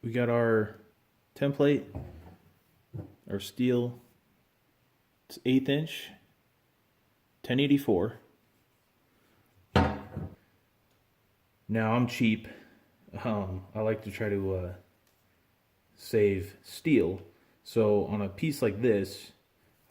we got our template, our steel. It's 1/8 inch, 1084. Now I'm cheap. I like to try to save steel. So on a piece like this,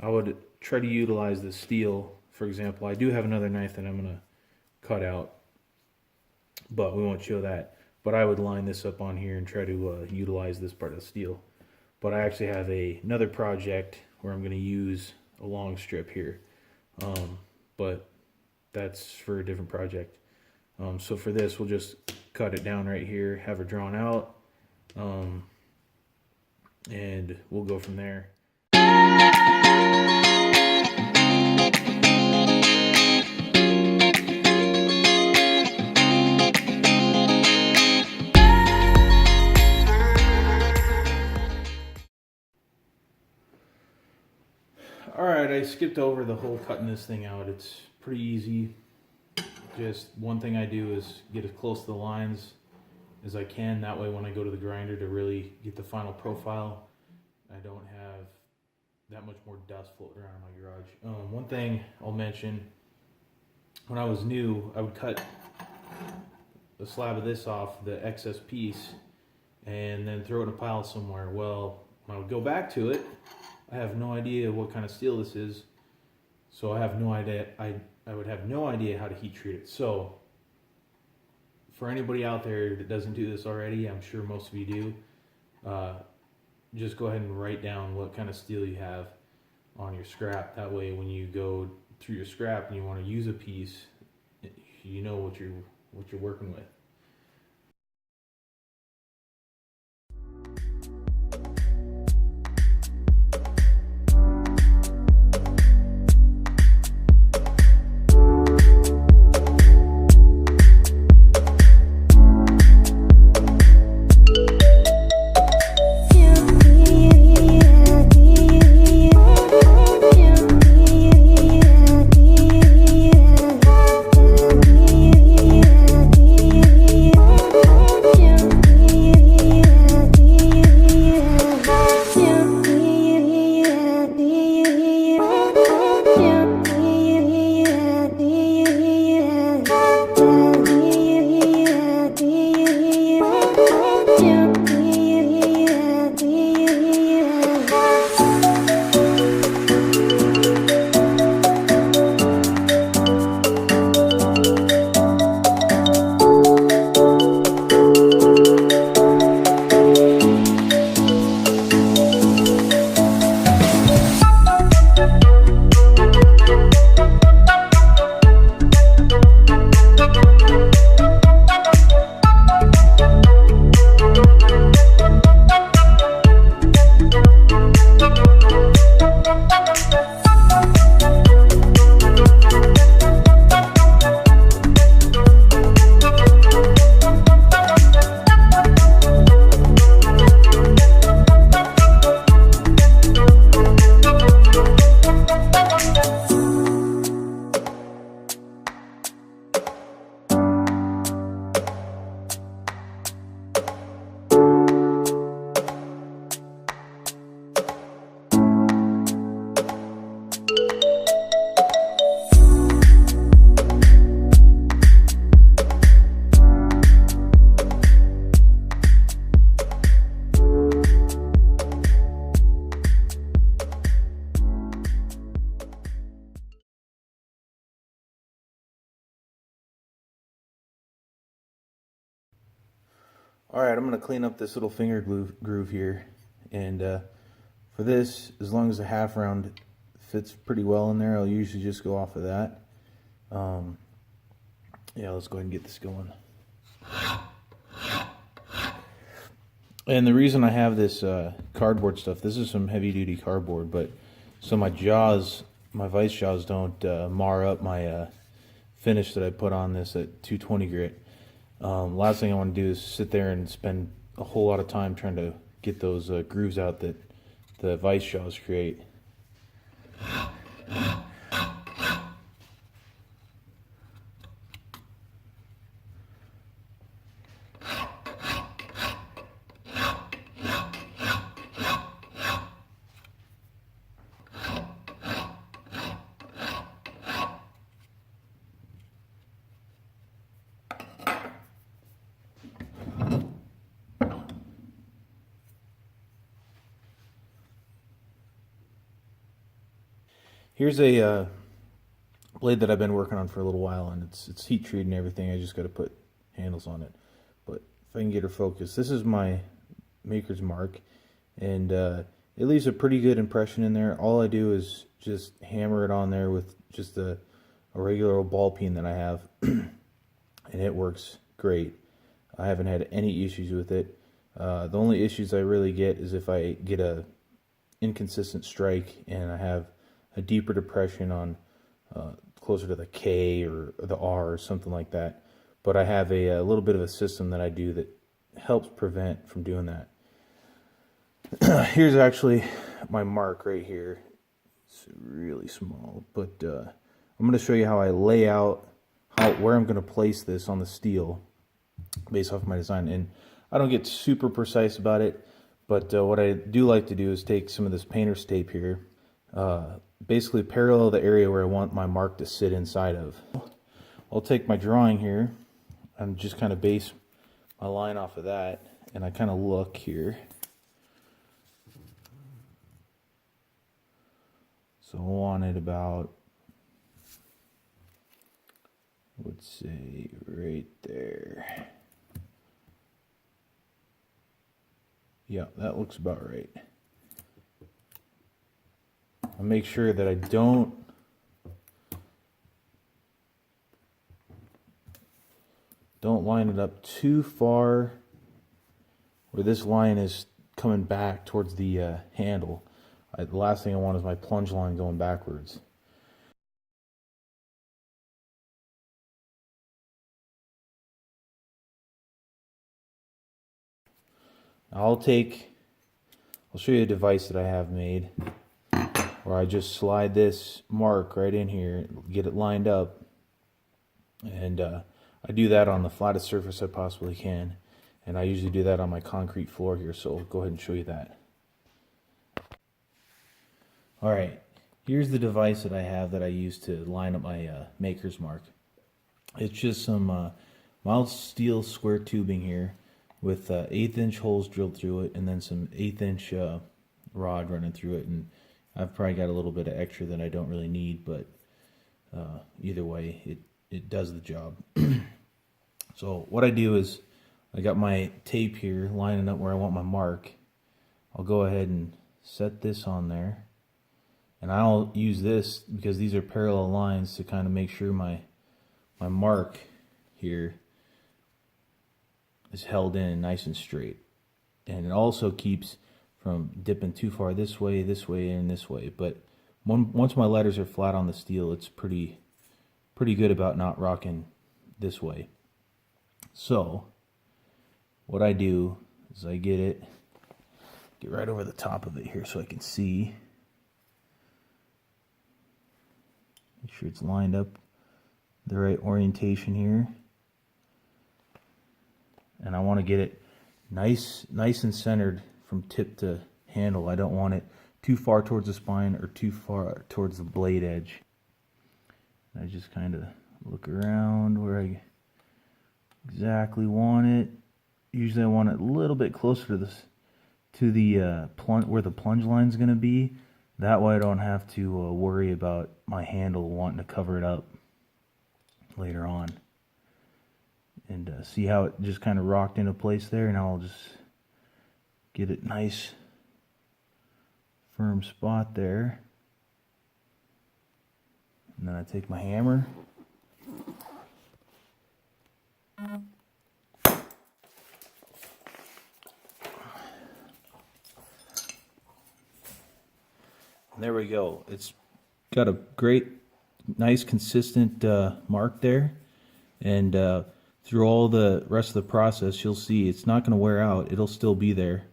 I would try to utilize the steel. For example, I do have another knife that I'm going to cut out, but we won't show that. But I would line this up on here and try to utilize this part of the steel. But I actually have another project where I'm going to use a long strip here. But that's for a different project. So for this, we'll just cut it down right here, have it drawn out, and we'll go from there. Alright, I skipped over the whole cutting this thing out. It's pretty easy. Just one thing I do is get as close to the lines as I can. That way when I go to the grinder to really get the final profile, I don't have that much more dust floating around in my garage. One thing I'll mention, when I was new, I would cut a slab of this off, the excess piece, and then throw it in a pile somewhere. Well, when I would go back to it, I have no idea what kind of steel this is, so I have no idea. I would have no idea how to heat treat it. So, for anybody out there that doesn't do this already, I'm sure most of you do, just go ahead and write down what kind of steel you have on your scrap. That way, when you go through your scrap and you want to use a piece, you know what you're working with. Alright, I'm going to clean up this little finger groove here, and for this, as long as the half round fits pretty well in there, I'll usually just go off of that. Yeah, let's go ahead and get this going. And the reason I have this cardboard stuff, this is some heavy duty cardboard, but so my jaws, my vice jaws don't mar up my finish that I put on this at 220 grit. Last thing I want to do is sit there and spend a whole lot of time trying to get those grooves out that the vice jaws create. Here's a blade that I've been working on for a little while, and it's heat treated and everything. I just got to put handles on it. But if I can get her focused, this is my maker's mark, and it leaves a pretty good impression in there. All I do is just hammer it on there with just a regular old ball peen that I have, and it works great. I haven't had any issues with it. The only issues I really get is if I get a inconsistent strike and I have a deeper depression on closer to the K or the R or something like that. But I have a little bit of a system that I do that helps prevent from doing that. Here's actually my mark right here. It's really small, but I'm going to show you how I lay out where I'm going to place this on the steel based off my design. And I don't get super precise about it, but what I do like to do is take some of this painter's tape here, basically parallel the area where I want my mark to sit inside of. I'll take my drawing here and just kind of base my line off of that, and I kind of look here. So I want it about, let's say, right there. Yeah, that looks about right. I'll make sure that I don't line it up too far where this line is coming back towards the handle. The last thing I want is my plunge line going backwards. I'll show you a device that I have made where I just slide this mark right in here, get it lined up, and I do that on the flattest surface I possibly can, and I usually do that on my concrete floor here, so I'll go ahead and show you that. Alright, here's the device that I have that I use to line up my maker's mark. It's just some mild steel square tubing here with 1/8 inch holes drilled through it, and then some 1/8 inch rod running through it, and I've probably got a little bit of extra that I don't really need, but either way it does the job. So what I do is I got my tape here lining up where I want my mark. I'll go ahead and set this on there, and I'll use this because these are parallel lines to kind of make sure my mark here is held in nice and straight, and it also keeps from dipping too far this way, and this way. But once my letters are flat on the steel, it's pretty good about not rocking this way. So what I do is I get right over the top of it here so I can see. Make sure it's lined up the right orientation here. And I want to get it nice and centered from tip to handle. I don't want it too far towards the spine or too far towards the blade edge. And I just kind of look around where I exactly want it. Usually I want it a little bit closer to the where the plunge line is going to be. That way I don't have to worry about my handle wanting to cover it up later on. And see how it just kind of rocked into place there. Now I'll just get it nice firm spot there. And then I take my hammer. And there we go. It's got a great, nice, consistent mark there. And through all the rest of the process, you'll see it's not going to wear out. It'll still be there.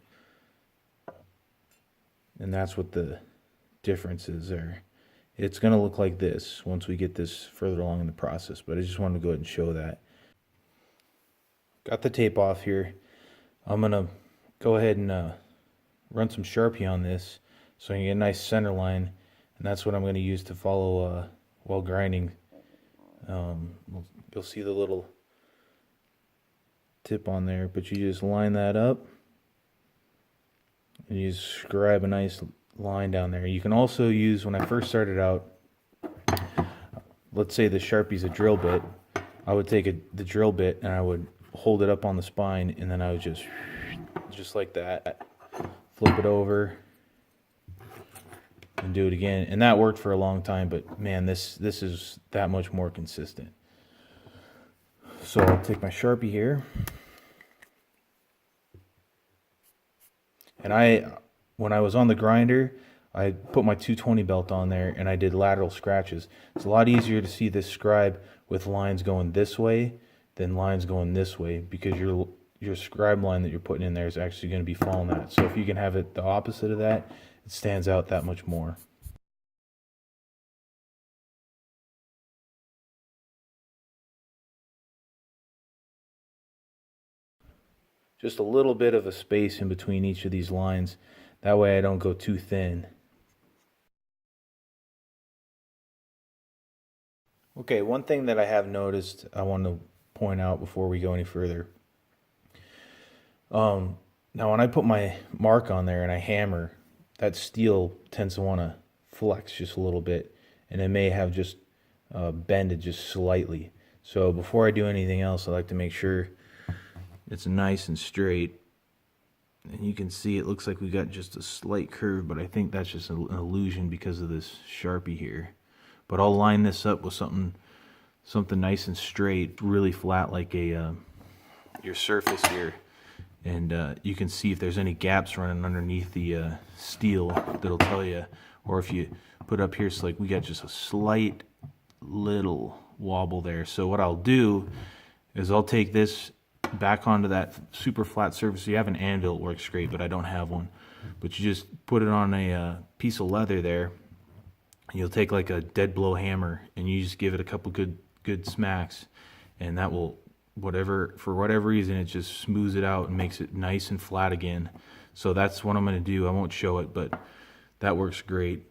And that's what the difference is there. It's going to look like this once we get this further along in the process. But I just wanted to go ahead and show that. Got the tape off here. I'm going to go ahead and run some Sharpie on this so I can get a nice center line. And that's what I'm going to use to follow while grinding. You'll see the little tip on there, but you just line that up and you just scribe a nice line down there. You can also use, when I first started out, let's say the Sharpie's a drill bit, I would take the drill bit and I would hold it up on the spine, and then I would just like that, flip it over and do it again. And that worked for a long time, but man, this is that much more consistent. So I'll take my Sharpie here, and when I was on the grinder, I put my 220 belt on there and I did lateral scratches. It's a lot easier to see this scribe with lines going this way than lines going this way, because your scribe line that you're putting in there is actually going to be following that. So if you can have it the opposite of that, it stands out that much more. Just a little bit of a space in between each of these lines. That way I don't go too thin. Okay, one thing that I have noticed I want to point out before we go any further. Now when I put my mark on there and I hammer, that steel tends to want to flex just a little bit, and it may have just bended just slightly. So before I do anything else, I like to make sure it's nice and straight. And you can see it looks like we got just a slight curve, but I think that's just an illusion because of this Sharpie here. But I'll line this up with something nice and straight, really flat, like your surface here. And you can see if there's any gaps running underneath the steel, that'll tell you. Or if you put up here, it's like we got just a slight little wobble there. So what I'll do is I'll take this back onto that super flat surface. You have an anvil, it works great, but I don't have one. But you just put it on a piece of leather there. You'll take like a dead blow hammer and you just give it a couple good smacks, and that will, for whatever reason, it just smooths it out and makes it nice and flat again. So that's what I'm going to do. I won't show it, but that works great.